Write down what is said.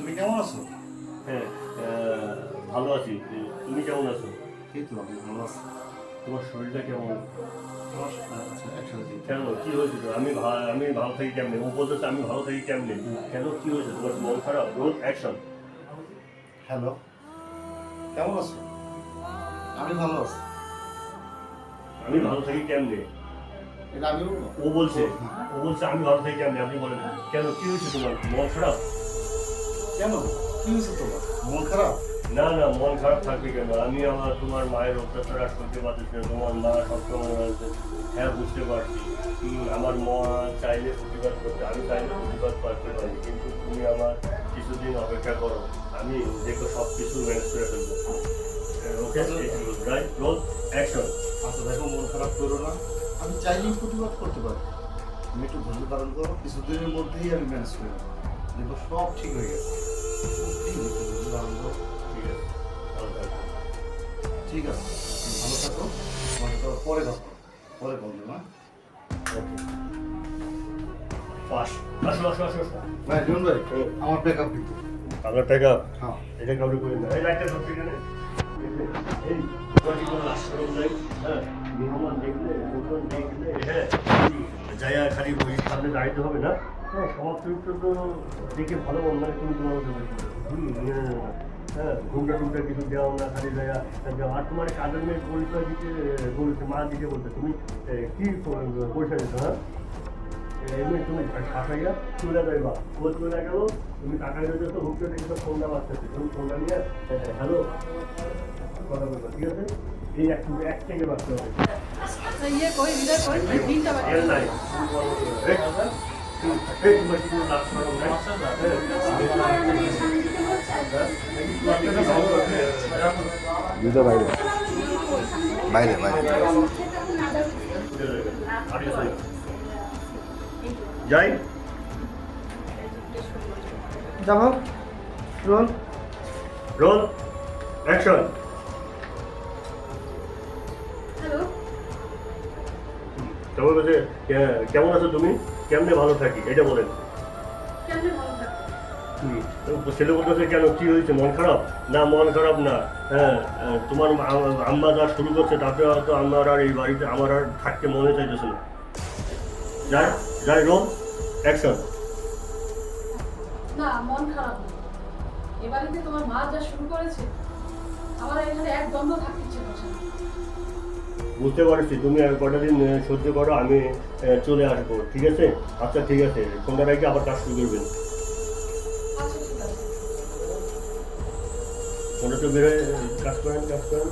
তুমি কেমন আছো? হ্যাঁ, ভালো আছি। তুমি কেমন আছো? এই তো আমি ভালো আছি। তোমার শরীরটা কেমন? আচ্ছা, একসাথে দিই। কেন কি হয়েছে? আমি ভালো থাকি কেমনে? ও বলতেছে আমি ভালো থাকি কেমনে? কেন কি হয়েছে? তোমার মন খারাপ? Roll action. হ্যালো, কেমন আছো? আমি ভালো আছি। আমি ভালো থাকি কেমনে? এটা আমি বলবো? ও বলছে আমি ভালো থাকি কেমনে? আপনি বলেন কেন কি হয়েছে? তোমার মন খারাপ? কেন? কি হয়েছে তোমার? মন খারাপ? না না, মন খারাপ থাকবে কেন? আমি তোমার মায়ের অত্যাচার আর সহ্য পাচ্ছি না। তোমার মা সবসময় বলছে, হ্যাঁ বুঝতে পারছি। আমার মা চাইলে প্রতিবাদ করতে, আমি চাইলে প্রতিবাদ করতে পারি, কিন্তু তুমি আমার কিছুদিন অপেক্ষা করো, আমি দেখো সব কিছু ম্যানেজ করে ফেলবো। ওকে, রাইট, রোল অ্যাকশন। আচ্ছা দেখো, মন খারাপ করো না। আমি চাইলেই প্রতিবাদ করতে পারি। তুমি একটু ধৈর্য ধারণ করো, কিছুদিনের মধ্যেই আমি ম্যানেজ করে নেবো। দেখো সব ঠিক হয়ে গেছে। একটু ধৈর্য ধারণ করো। ঠিক আছে, ভালো থাকো। ঠিক আছে, ভালো থাকো। তোমার সাথে পরে কথা হবে। পরে বলবো না। ওকে, পাস। আসো আসো আসো আসো। ভাই জুন ভাই, আমার ব্যাক আপ দিতে। আপনার টাকা হ্যাঁ। এটা কাউকে করে দেয়। এই লাইটটা সব ঠিক আছে? এই তোমার কি কোনো আশ্রম নাই? হ্যাঁ, মেহমান দেখলে, লোকজন দেখলে, হ্যাঁ, যাইয়া খালি ওই সামনে দাঁড়াইতে হবে না। হ্যাঁ, সমাজ চরিত্র তো দেখে ভালো মন লাগে, তুমি তোমার মতো হ্যাঁ, ঘুমটা টুমটা কিছু দেওয়া না, খালি যাইয়া দেওয়া। আর তোমার কাজের মেয়ে পরিচয় দিতে বলছে, মা দিকে বলছে, তুমি কি পরিচয় দিচ্ছ? হ্যাঁ, এমনি তুমি শাসাইয়া চলে যাইবা, ও চলে গেল, তুমি টাকা দিতে তো হুকতে দেখে তো ফোনটা বাঁচতেছে, তুমি ফোনটা নিয়ে হ্যালো কথা বলবো, ঠিক আছে? এই এক থেকে বাঁচতে হবে। ইয়ে কই হৃদয় কই দিনটা বাকি এর নাই এই তোমার কি কোনো লাভ করো নাই? দুটো বাইরে বাইরে বাইরে যাই যাবো রোল রোল অ্যাকশন। হ্যালো কেমন আছে? কেমন আছো তুমি? কেমনে ভালো থাকি এটা বলেন। কেমনে ভালো থাকো? ছেলে বলতেছে কেন কি হয়েছে? মন খারাপ? না মন খারাপ না। হ্যাঁ, তোমার আম্মা যা শুরু করছে তাতে হয়তো আমার আর এই বাড়িতে আমার আর থাকতে মনে চাইতেছে না। যাই যাই রোল অ্যাকশন। না মন খারাপ না, এবারে তোমার মা যা শুরু করেছে আমার এখানে এক দ্বন্দ্ব থাকতে ইচ্ছে করছে না। বুঝতে পারছি, তুমি আর কটা দিন সহ্য করো, আমি চলে আসবো, ঠিক আছে? আচ্ছা ঠিক আছে, ফোনটা রেখে আবার কাজ শুরু করবেন। আচ্ছা ঠিক আছে। ফোনটা তো বেরোয় কাজ করেন কাজ করেন।